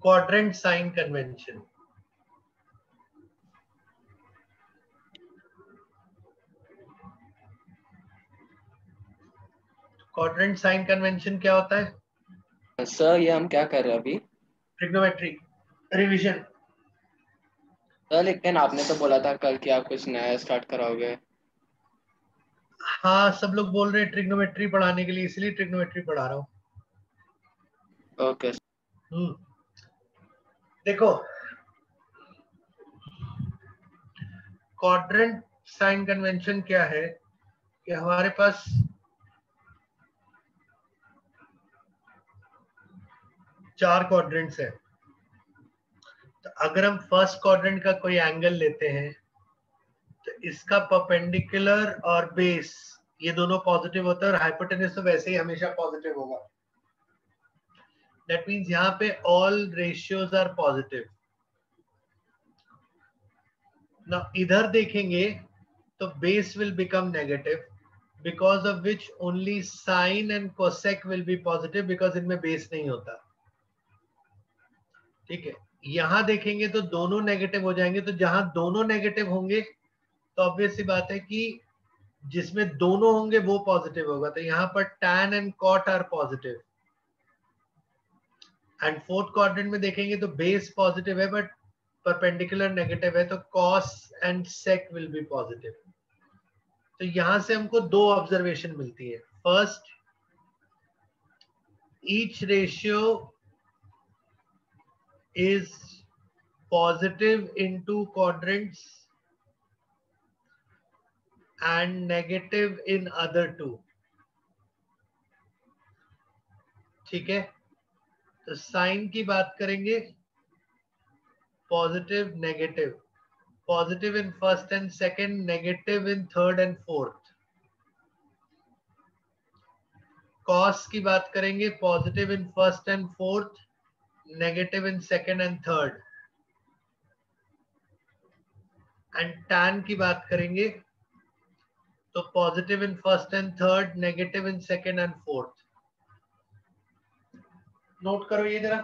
quadrant sign convention. Quadrant sign convention क्या होता है सर? ये हम क्या कर रहे हैं अभी? Trigonometry revision. सर लेकिन आपने तो बोला था कल कि आप कुछ नया स्टार्ट कराओगे। हाँ, सब लोग बोल रहे हैं ट्रिग्नोमेट्री पढ़ाने के लिए, इसलिए ट्रिग्नोमेट्री पढ़ा रहा हूँ। ओके। देखो, क्वाड्रेंट साइन कन्वेंशन क्या है कि हमारे पास चार क्वाड्रेंट्स है। तो अगर हम फर्स्ट क्वाड्रेंट का कोई एंगल लेते हैं तो इसका परपेंडिकुलर और बेस ये दोनों पॉजिटिव होता है, और हाइपोटेनस तो वैसे ही हमेशा पॉजिटिव होगा। दैट मींस यहाँ पे ऑल रेशियोज आर पॉजिटिव। ना इधर देखेंगे तो base will become negative, because of which only sine and cosec will be positive, because इनमें बेस नहीं होता। ठीक है, यहां देखेंगे तो दोनों नेगेटिव हो जाएंगे। तो जहां दोनों नेगेटिव होंगे तो ऑब्वियस सी बात है कि जिसमें दोनों होंगे वो पॉजिटिव होगा। तो यहाँ पर tan and cot are positive. And fourth quadrant में देखेंगे तो बेस पॉजिटिव है बट परपेंडिकुलर नेगेटिव है, तो cos and sec will be positive. तो यहां से हमको दो ऑब्जर्वेशन मिलती है। First, each ratio is positive in two quadrants and negative in other two। ठीक है, तो साइन की बात करेंगे, positive negative, positive in first and second, negative in third and fourth. Cos की बात करेंगे, positive in first and fourth, negative in second and third. And tan की बात करेंगे तो positive in first and third, negative in second and fourth. Note करो ये जरा।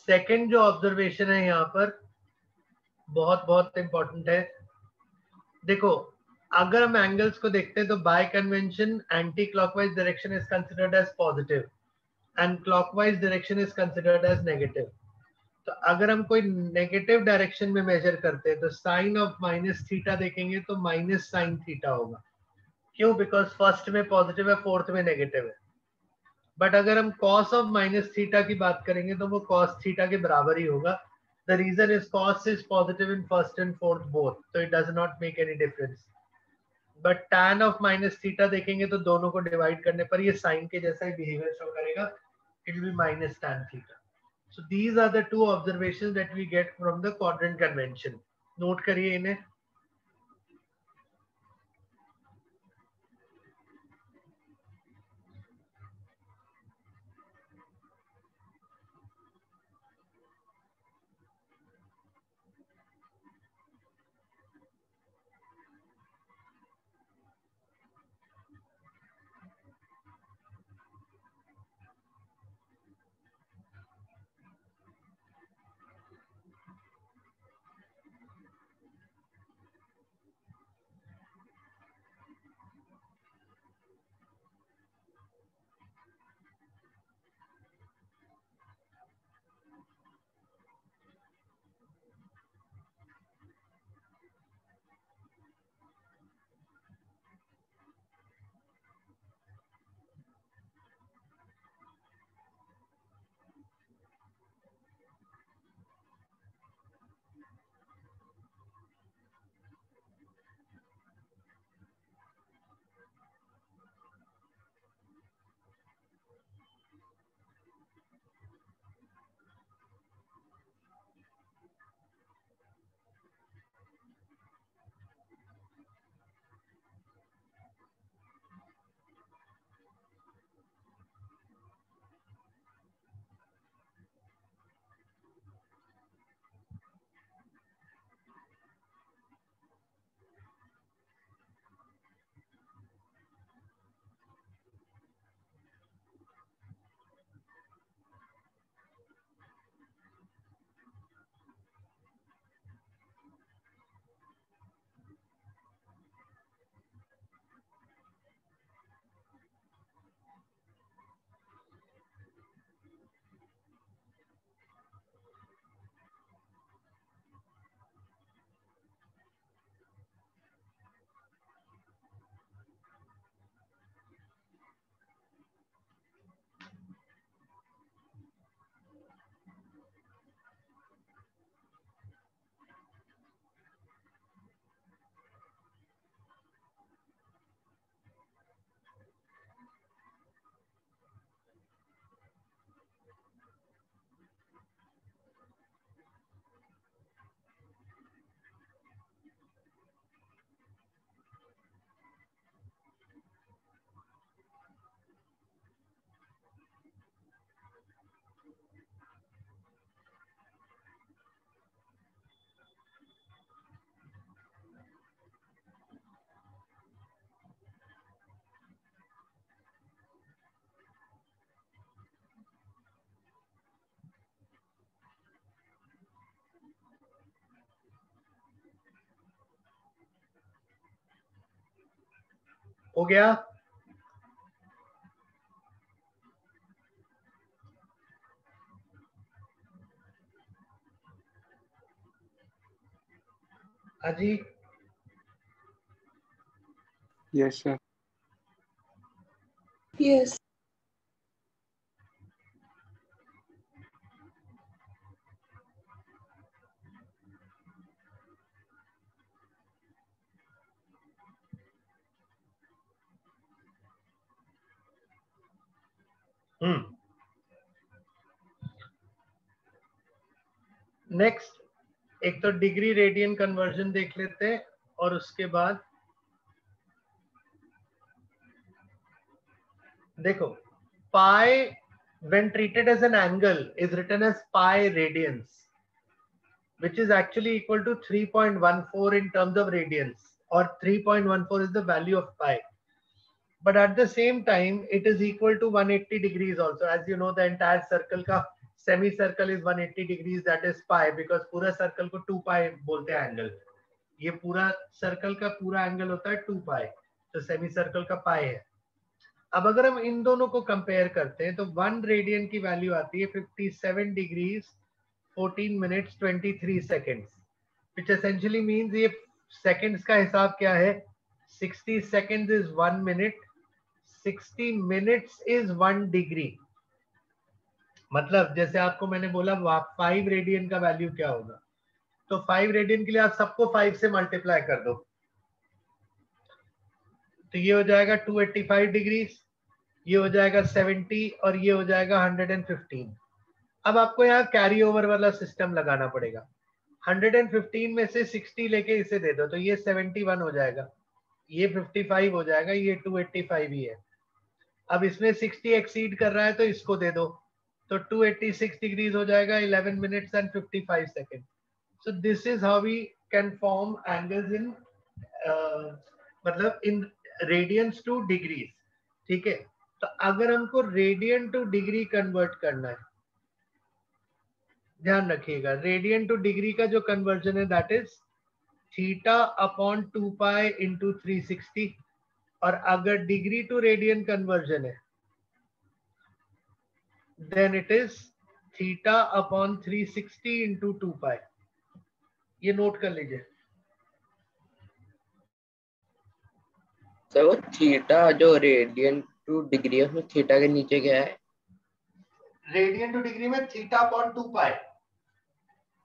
सेकंड जो ऑब्जर्वेशन है यहाँ पर बहुत बहुत इंपॉर्टेंट है। देखो, अगर हम एंगल्स को देखते हैं तो by convention anti clockwise direction is considered as positive and clockwise direction is considered as negative. तो अगर हम कोई नेगेटिव डायरेक्शन में मेजर करते हैं तो साइन ऑफ माइनस थीटा देखेंगे तो माइनस साइन थीटा होगा। क्यों? बिकॉज फर्स्ट में पॉजिटिव है, फोर्थ में नेगेटिव है। बट अगर हम कॉस ऑफ माइनस थीटा की बात करेंगे तो वो कॉस थीटा के बराबर ही होगा। The reason is cos is positive in first and fourth both, तो it does not make any difference. But tan of minus theta देखेंगे तो दोनों को डिवाइड करने पर ये साइन के जैसा ही बिहेवियर शो करेगा, it will be minus tan theta. So these are the two observations that we get from the quadrant convention. Note करिए इन्हें। हो गया? अजी यस सर। Yes. नेक्स्ट एक तो डिग्री रेडियन कन्वर्जन देख लेते हैं, और उसके बाद देखो पाई when treated as an angle is written as pi radians, which is actually equal to 3.14 in terms of radians, or 3.14 is the value of pi. But at the same time it is equal to 180 degrees also. As you know, the entire circle का semicircle is 180 degrees, that is pi, because पूरा circle को 2 pi बोलते हैं angle. ये पूरा circle का पूरा angle होता है 2 पाई, तो सेमी सर्कल का पाई है. अब अगर हम इन दोनों को कंपेयर करते हैं तो 1 रेडियन की वैल्यू आती है 57 degrees 14 minutes 23 seconds, which essentially means ये सेकेंड्स का हिसाब क्या है, 60 seconds is 1 minute, 60 minutes is 1 degree. मतलब जैसे आपको मैंने बोला 5 रेडियन का वैल्यू क्या होगा, तो 5 रेडियन के लिए आप सबको 5 से मल्टीप्लाई कर दो, तो ये हो जाएगा 285 डिग्रीज, ये हो जाएगा 70, और ये हो जाएगा 115. अब आपको यहाँ कैरी ओवर वाला सिस्टम लगाना पड़ेगा. 115 में से 60 लेके इसे दे दो तो ये 71 हो जाएगा, ये 55 हो जाएगा, ये 285 ही है. अब इसमें 60 एक्सीड कर रहा है तो इसको दे दो, तो 286 डिग्रीज हो जाएगा 11 minutes and 55 second. So this is how we can form angles in मतलब in radians to degrees. ठीक है, तो अगर हमको रेडियन टू डिग्री कन्वर्ट करना है, ध्यान रखिएगा रेडियन टू डिग्री का जो कन्वर्जन है that is theta upon 2 pi into 360, और अगर डिग्री टू रेडियन कन्वर्जन है then it is theta upon 360 into 2 pi. ये नोट कर लीजिए. सर वो थीटा जो रेडियन टू डिग्री है उसमें थीटा के नीचे क्या है? रेडियन टू डिग्री में theta upon 2 pi.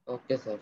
Okay sir.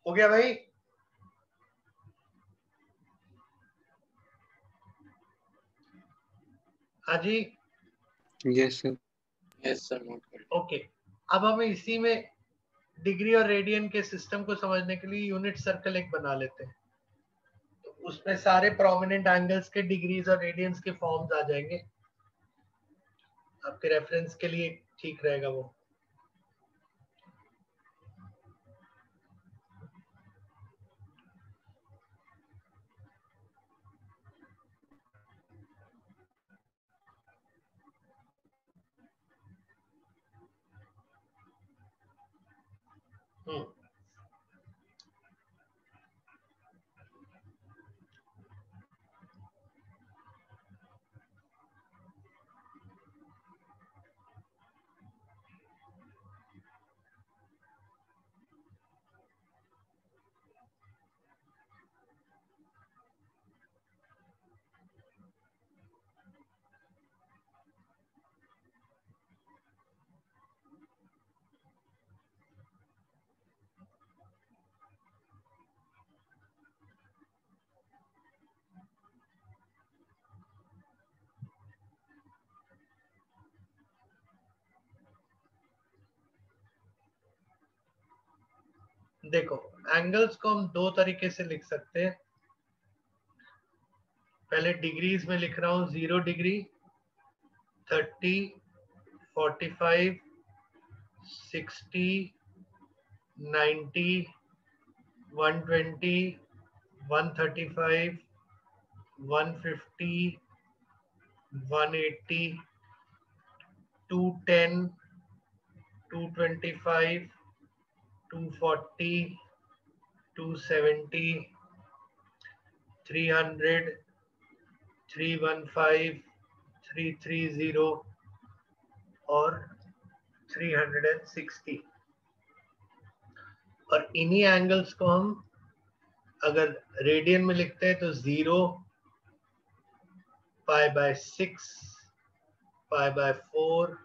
हो गया भाई? हाँ जी, yes sir. Yes sir, note कर। ओके। अब हमें इसी में डिग्री और रेडियन के सिस्टम को समझने के लिए यूनिट सर्कल एक बना लेते हैं। तो उसमें सारे प्रोमिनेंट एंगल्स के डिग्रीज और रेडियंस के फॉर्म्स आ जाएंगे। आपके रेफरेंस के लिए ठीक रहेगा वो। हम्म, देखो, एंगल्स को हम दो तरीके से लिख सकते हैं। पहले डिग्रीज में लिख रहा हूं, 0 डिग्री, 30, 45, 60, 90, 120, 135, 150, 180, 210, 225, 240, 270, 300, 315, 330 और 360। और इन्हीं एंगल्स को हम अगर रेडियन में लिखते हैं तो 0, π/6, π/4,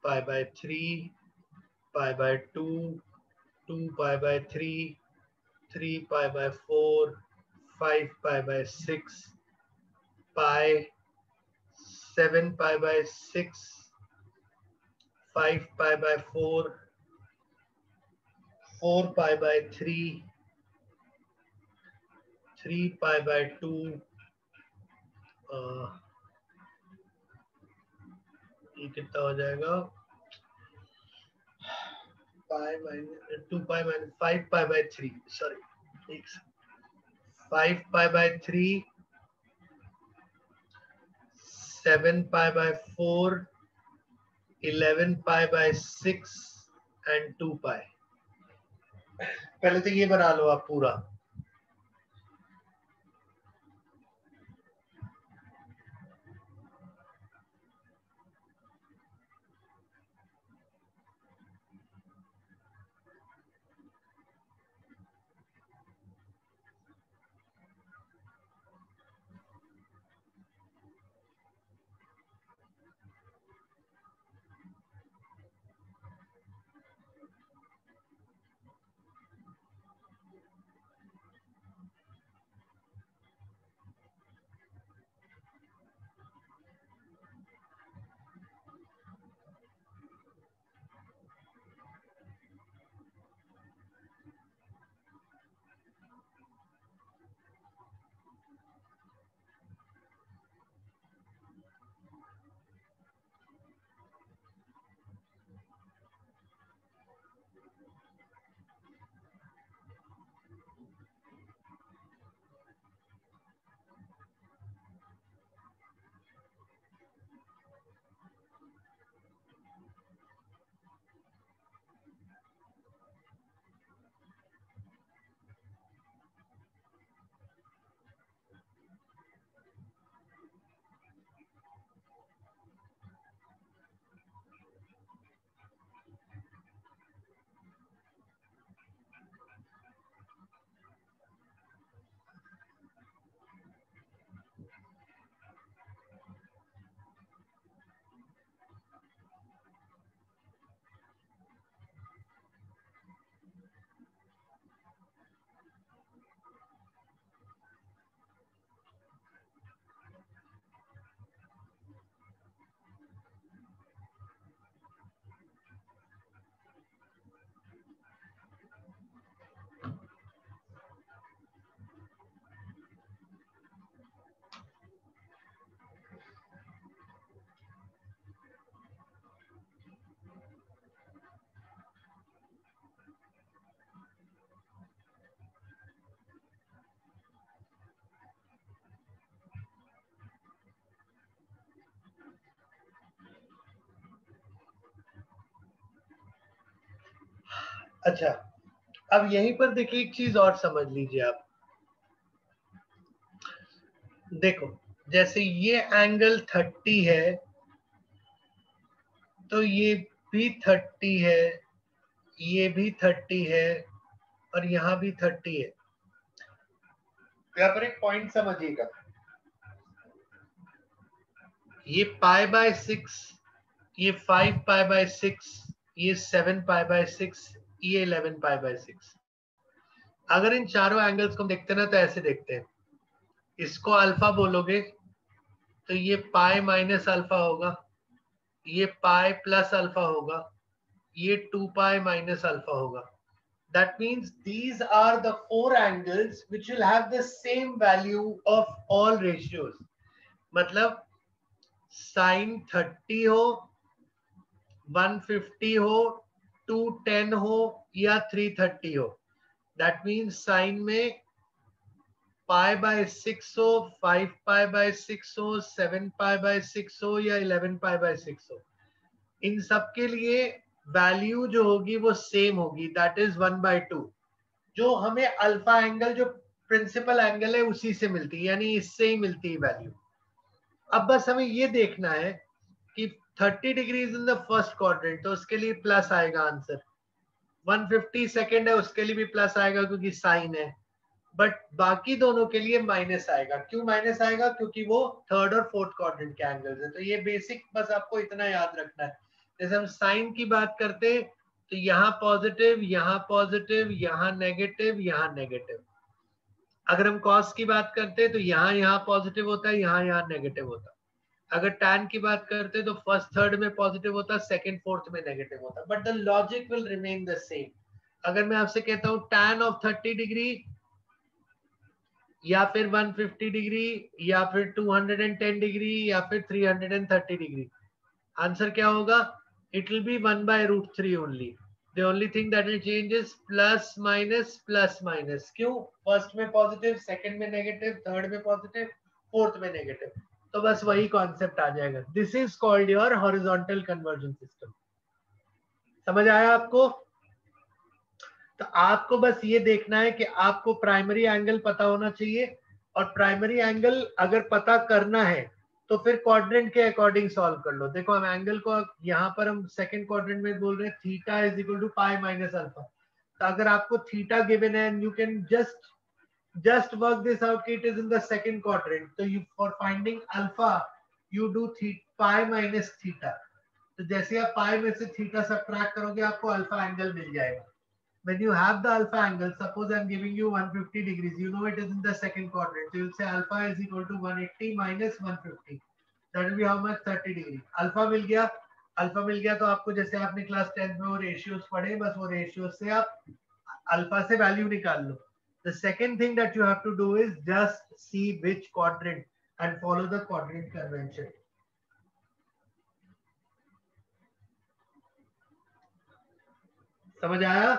π/3, π/2, 2π/3, 3π/4, 5π/6, pi, 7π/6, 5π/4, 4π/3, 3π/2, ये कितना हो जाएगा, 5π/3, सॉरी, 5π/3, 7π/4, 11π/6 एंड 2π। पहले तो ये बना लो आप पूरा। अच्छा, अब यहीं पर देखिए एक चीज और समझ लीजिए आप। देखो, जैसे ये एंगल 30 है, तो ये भी 30 है, ये भी 30 है, और यहां भी 30 है। यहाँ पर एक पॉइंट समझिएगा, ये पाई बाय 6, ये 5 पाई बाय 6, ये 7 पाई बाय 6, ये 11 पाई बाय 6। अगर इन चारों एंगल्स को हम देखते हैं ना, तो ऐसे देखते हैं। इसको अल्फा बोलोगे तो ये पाई माइनस अल्फा होगा, ये पाई प्लस अल्फा होगा, ये 2 पाई माइनस अल्फा होगा। That means these are the four angles which will have the same value of all ratios. मतलब sin 30 हो, 150 हो, 210 हो, या 330 हो। That means sin में पाई बाय 6 हो, 5 पाई बाय 6 हो, 7 पाई बाय 6 हो, या 11 पाई बाय 6 हो, इन सब के लिए वैल्यू जो होगी वो सेम होगी, दैट इज 1/2। जो हमें अल्फा एंगल, जो प्रिंसिपल एंगल है, उसी से मिलती है, यानी इससे ही मिलती है वैल्यू। अब बस हमें ये देखना है कि 30 degrees in the first quadrant, तो उसके लिए प्लस आएगा आंसर। 150 सेकेंड है, उसके लिए भी प्लस आएगा क्योंकि साइन है। बट बाकी दोनों के लिए माइनस आएगा। क्यों माइनस आएगा? क्योंकि वो थर्ड और फोर्थ क्वाड्रेंट के एंगल्स है। तो ये बेसिक बस आपको इतना याद रखना है। जैसे हम साइन की बात करते हैं, तो यहाँ पॉजिटिव, यहाँ पॉजिटिव, यहाँ नेगेटिव, यहाँ नेगेटिव। अगर हम कॉस की बात करते हैं, तो यहाँ पॉजिटिव होता है, यहाँ नेगेटिव होता है। अगर टैन की बात करते हैं, तो फर्स्ट थर्ड में पॉजिटिव होता है, सेकंड फोर्थ में नेगेटिव होता है, but the logic will remain the same. अगर मैं आपसे कहता हूँ टैन ऑफ 30 डिग्री, या फिर 150 डिग्री, या फिर 210 डिग्री, या फिर 330 डिग्री, आंसर क्या होगा? It will B 1/√3 only. The only thing that will change is plus minus plus minus. क्यों? फर्स्ट में पॉजिटिव, सेकंड में नेगेटिव, थर्ड में पॉजिटिव, फोर्थ में नेगेटिव। तो बस वही कॉन्सेप्ट आ जाएगा। This is called your horizontal conversion system. समझ आया आपको? तो आपको बस ये देखना है कि आपको प्राइमरी एंगल पता होना चाहिए, और प्राइमरी एंगल अगर पता करना है तो फिर क्वाड्रेंट के अकॉर्डिंग सॉल्व कर लो। देखो, हम एंगल को यहाँ पर हम सेकंड क्वाड्रेंट में बोल रहे हैं theta is equal to pi minus alpha. तो अगर आपको थीटा गिवन है, you can just work this out, it is in the second quadrant, so you for finding alpha you do pi minus theta। तो जैसे आप पाई में से theta subtract करोगे, आपको अल्फा एंगल मिल जाएगा। When you have the alpha angle, suppose I'm giving you 150 degrees, you know it is in the second quadrant, so you'll say alpha is equal to 180 minus 150, that will be how much? 30 degree। Alpha मिल गया। Alpha मिल गया तो आपको, जैसे आपने class 10 में वो ratios पढ़े, बस वो रेशियोज से आप अल्फा से वैल्यू निकाल लो। The second thing that you have to do is just see which quadrant and follow the quadrant convention। समझ आया?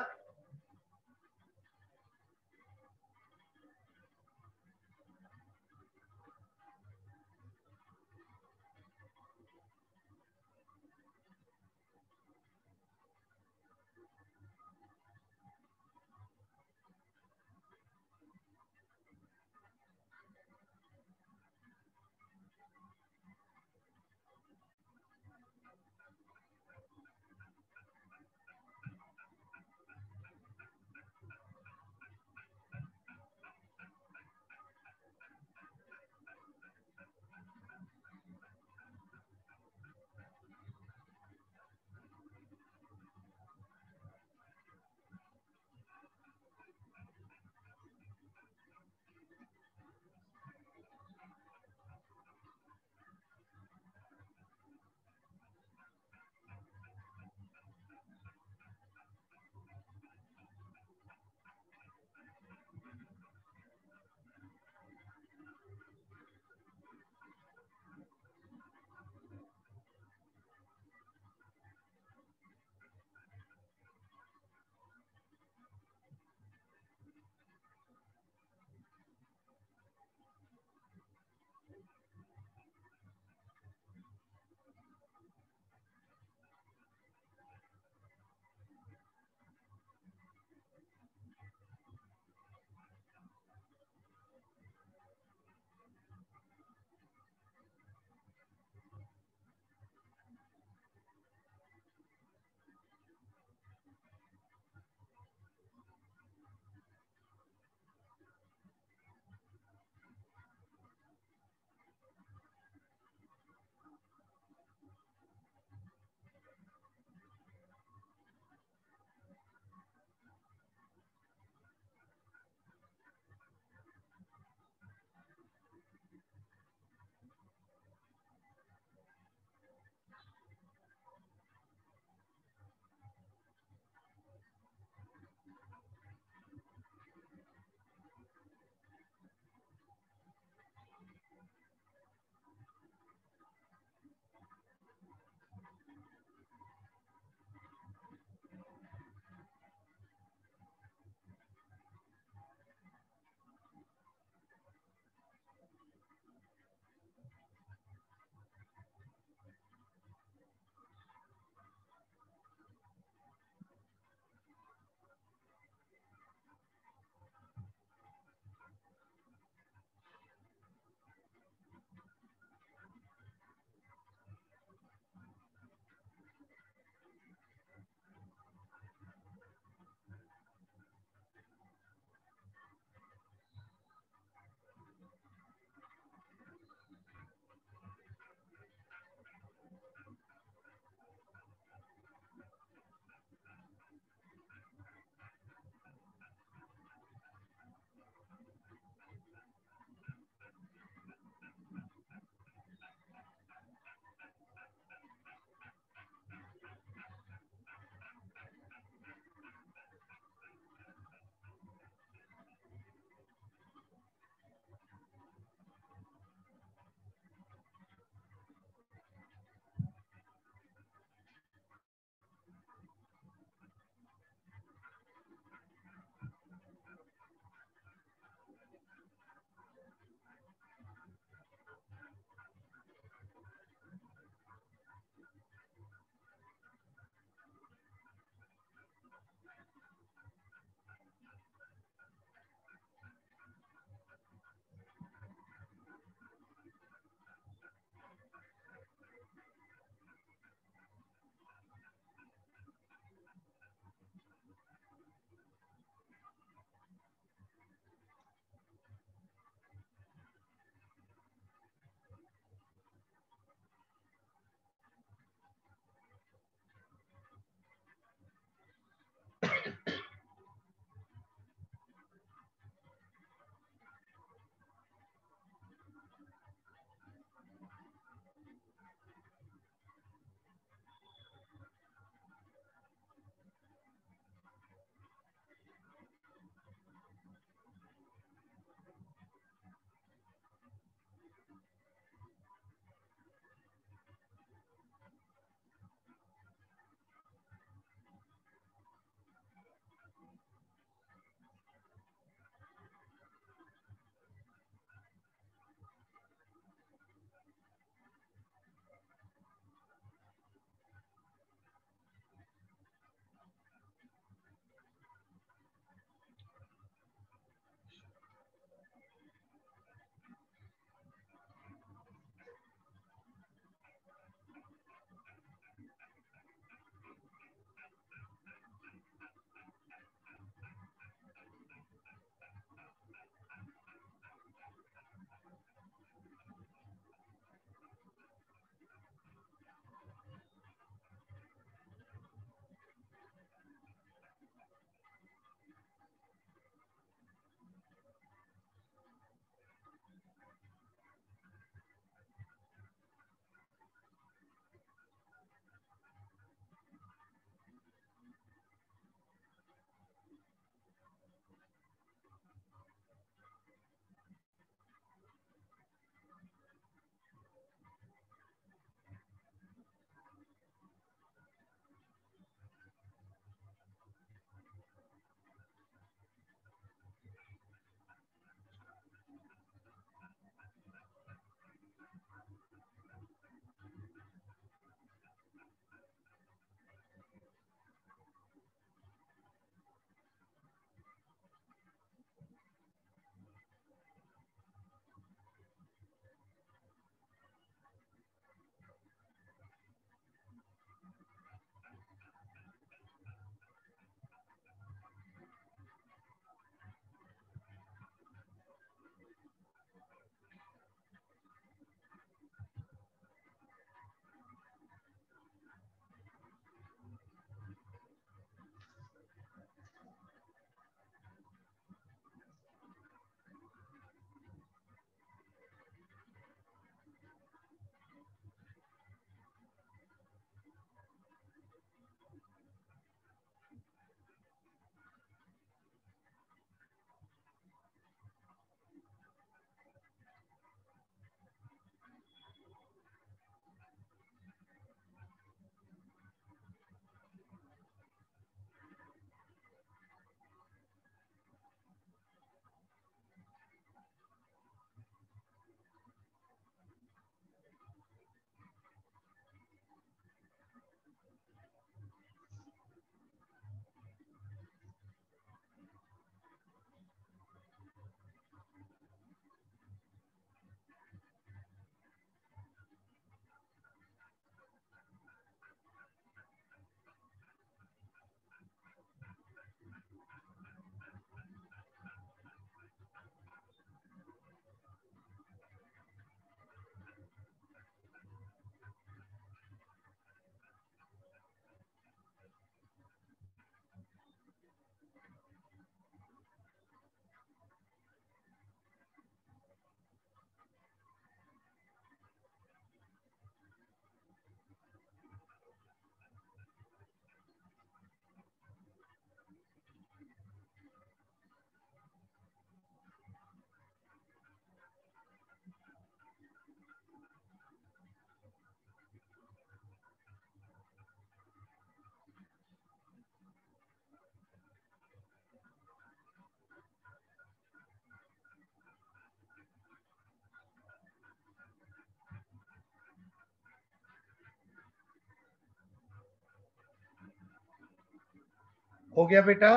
हो गया बेटा?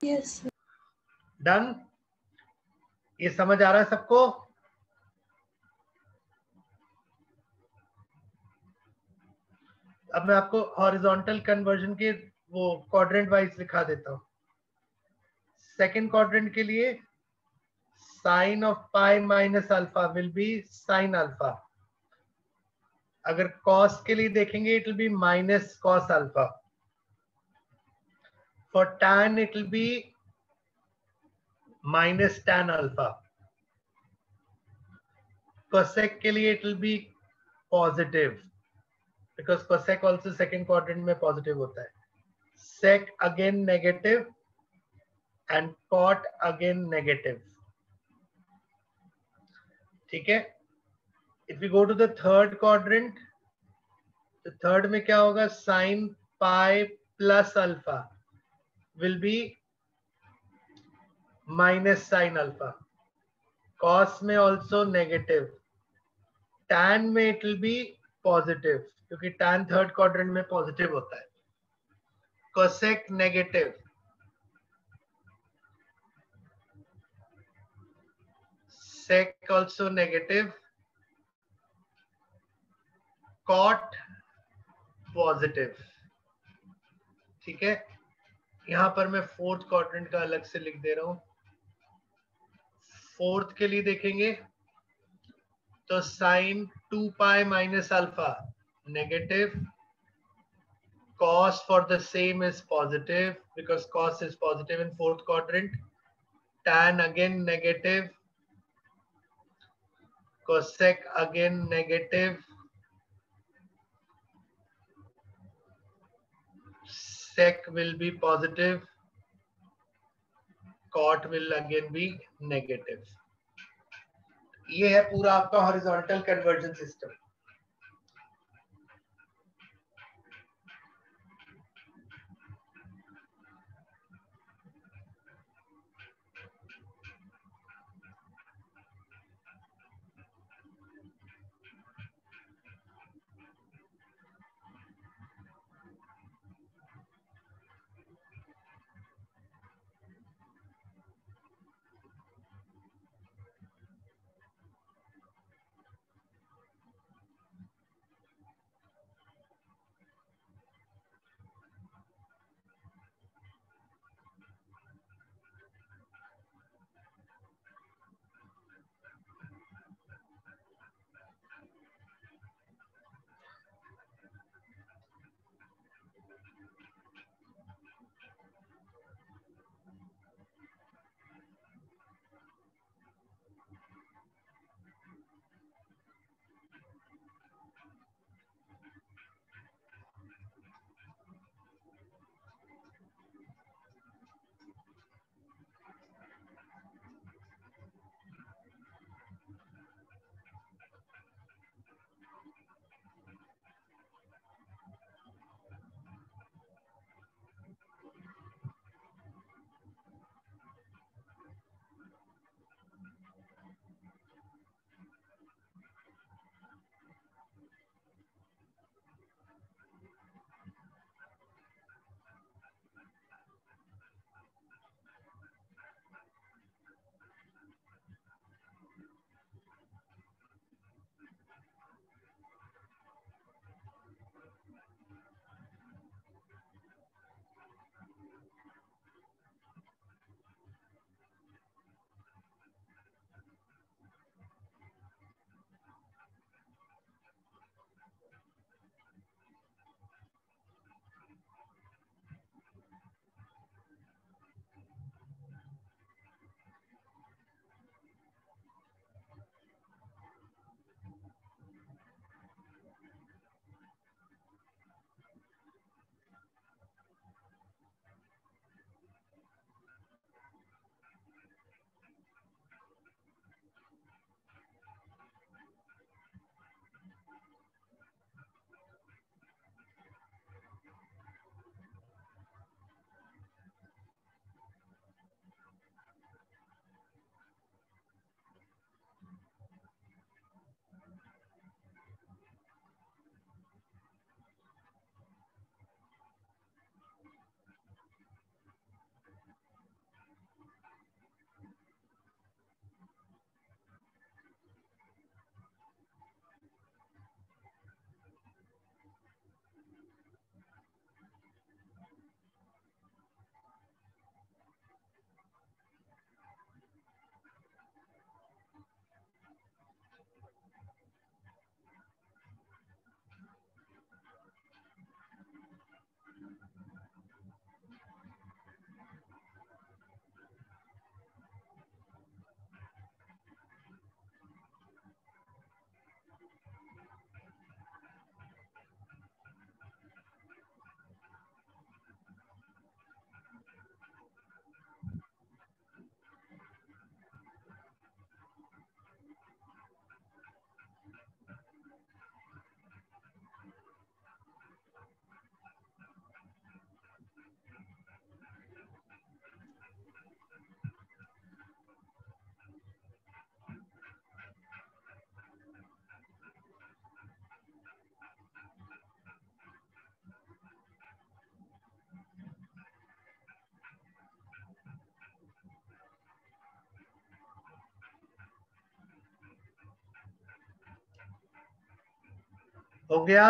Yes done? ये समझ आ रहा है सबको? अब मैं आपको हॉरिजॉन्टल कन्वर्जन के वो क्वाड्रेंट वाइज दिखा देता हूं। सेकंड क्वाड्रेंट के लिए sine of pi minus alpha will be sine alpha. अगर कॉस के लिए देखेंगे it will be minus cos alpha. For tan it will be minus tan alpha. Cosec के लिए it will be positive because cosec also second quadrant में positive होता है. Sec again negative and cot again negative. ठीक है? If we go to the third quadrant, the third में क्या होगा? Sin pi plus alpha will be minus sin alpha. Cos में also negative. Tan में it will be positive क्योंकि tan third quadrant में positive होता है. Cosec negative. Sec also negative. Cot positive. ठीक है? यहां पर मैं फोर्थ क्वाड्रेंट का अलग से लिख दे रहा हूं. फोर्थ के लिए देखेंगे तो sine 2 pi minus alpha negative. Cos for the same is positive because cos is positive in fourth quadrant. Tan again negative. Cosec again negative. Sec will be positive. Cot will again be negative. ये है पूरा आपका horizontal conversion system. हो गया?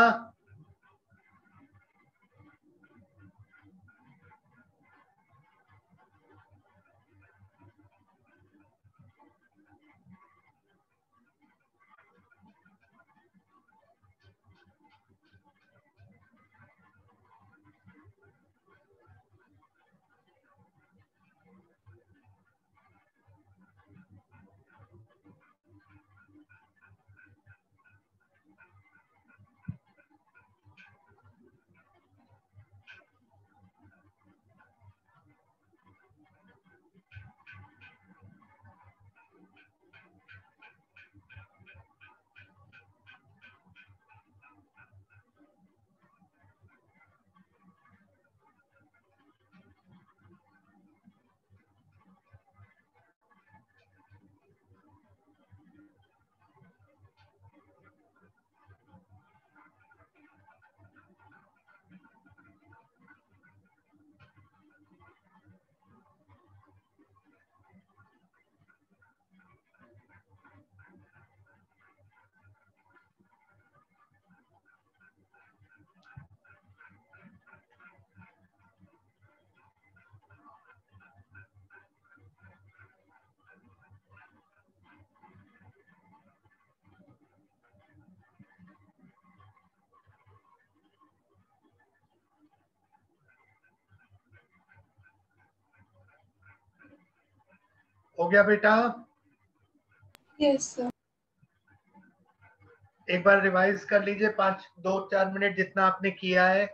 हो गया बेटा? Yes sir. एक बार रिवाइज कर लीजिए 2-4 मिनट जितना आपने किया है।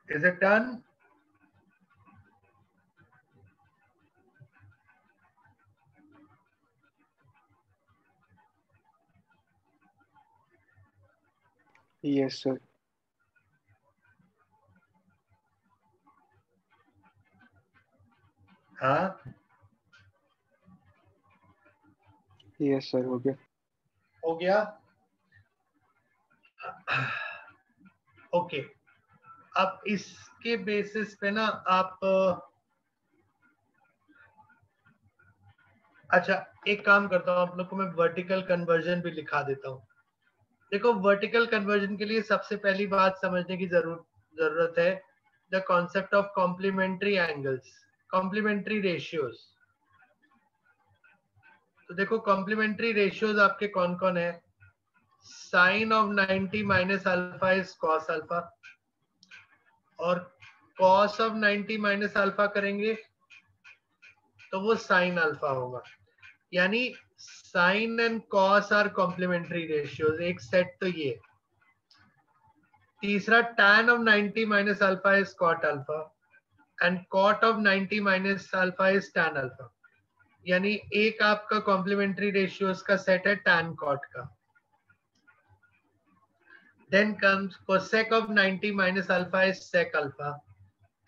Is it done? Yes, sir. हाँ, Yes, sir. हो गया. हो गया? ओके, अब इसके बेसिस पे ना आप अच्छा एक काम करता हूँ, आप लोग को मैं वर्टिकल कन्वर्जन भी लिखा देता हूँ। देखो वर्टिकल कन्वर्जन के लिए सबसे पहली बात समझने की जरूरत है the concept of complementary angles, complementary ratios. तो देखो कॉम्प्लीमेंट्री रेशियोज आपके कौन कौन है? Sine of 90 minus alpha is cos alpha, और कॉस ऑफ 90 माइनस अल्फा करेंगे तो वो साइन अल्फा होगा। यानी sine and cos are complementary ratios, एक सेट तो ये। तीसरा tan of 90 minus alpha is cot alpha and cot of 90 minus alpha is tan alpha. यानी एक आपका कॉम्प्लीमेंट्री रेशियोज का सेट है tan कॉट का। Then comes cosec of 90 minus alpha is sec alpha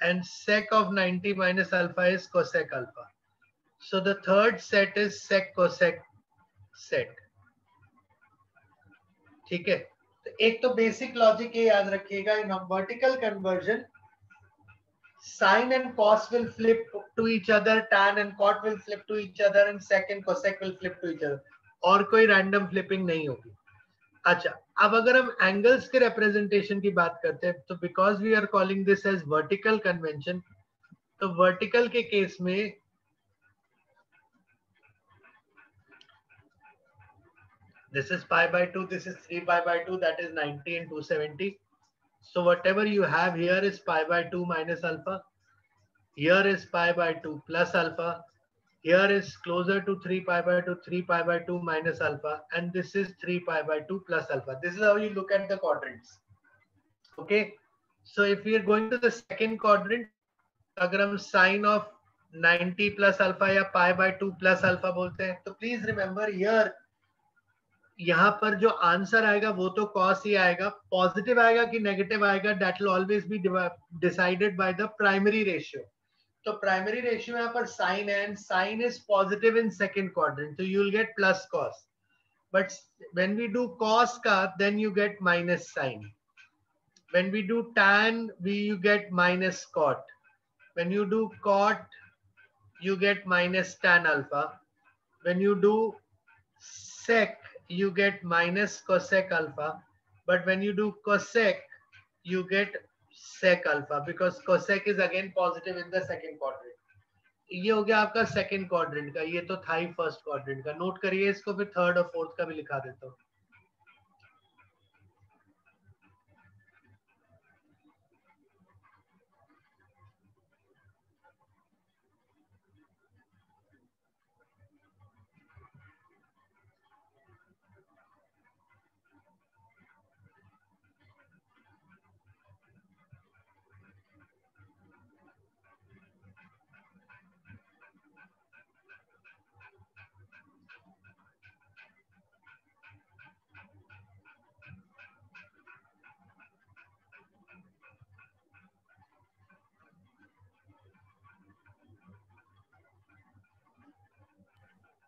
and sec of 90 minus alpha is cosec alpha. So the third set is sec cosec set. ठीक है, तो एक तो बेसिक लॉजिक ये याद रखिएगा, in vertical conversion sin and cos will flip to each other, tan and cot will flip to each other and sec and cosec will flip to each other, और कोई रैंडम फ्लिपिंग नहीं होगी। अच्छा, अब अगर हम एंगल्स के representation की बात करते हैं तो because we are calling this as vertical convention, तो वर्टिकल के केस में this is pi by 2, this is 3 pi by 2, that is 90 and 270. So whatever you have here is pi by 2 minus alpha, here is pi by 2 plus alpha, here is closer to 3 pi by 2, 3 pi by 2 minus alpha, and this is 3 pi by 2 plus alpha. This is how you look at the quadrants. Okay, so if we are going to the second quadrant, अगर हम sin of 90 plus alpha या pi by 2 plus alpha बोलते हैं, तो please remember here यहाँ पर जो answer आएगा वो तो cos ही आएगा, पॉजिटिव आएगा कि नेगेटिव आएगा that will always be decided by the primary ratio. तो प्राइमरी रेशियो यहाँ पर साइन है and sine is positive in second quadrant, तो you will get plus cos, but when we do cos का then you get minus sine, when we do tan you get minus cot, when you do cot you get minus tan alpha, when you do sec you get minus cosec alpha, but when you do cosec you get sec alpha because cosec is again positive in the second quadrant. ये हो गया आपका second quadrant का, ये तो था ही first quadrant का। Note करिए इसको, फिर थर्ड और फोर्थ का भी लिखा देता हूँ।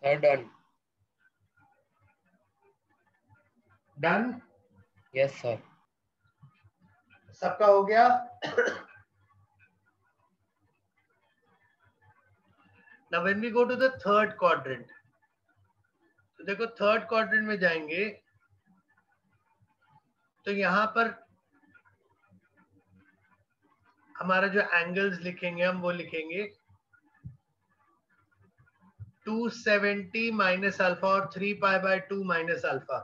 डन। Done, yes sir. सबका हो गया। Now when we go to the third quadrant, तो देखो थर्ड क्वाड्रेंट में जाएंगे तो यहां पर हमारा जो एंगल्स लिखेंगे हम वो लिखेंगे 270 माइनस अल्फा और 3 पाई बाय 2 माइनस अल्फा।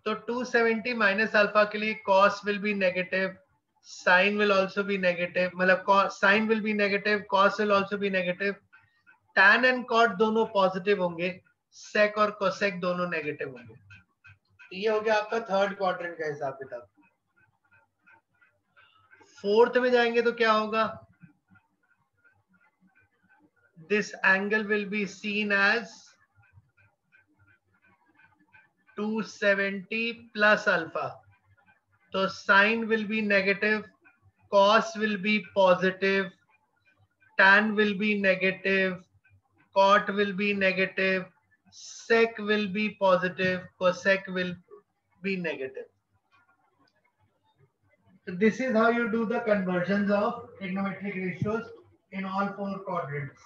तो 270 माइनस अल्फा के लिए cos will be negative, sine will also be negative, मतलब sine will be negative, cos will also be negative, tan and cot दोनों पॉजिटिव होंगे, sec और cosec दोनों negative होंगे। तो ये हो गया आपका थर्ड क्वाड्रेंट का हिसाब किताब। फोर्थ में जाएंगे तो क्या होगा? This angle will be seen as 270 plus alpha. So sine will be negative, cos will be positive, tan will be negative, cot will be negative, sec will be positive, cosec will be negative. this is how you do the conversions of trigonometric ratios in all 4 quadrants.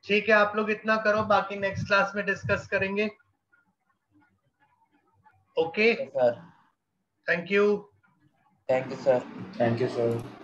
ठीक है, आप लोग इतना करो, बाकी next class में discuss करेंगे. Okay sir. Thank you. Thank you sir. Thank you sir.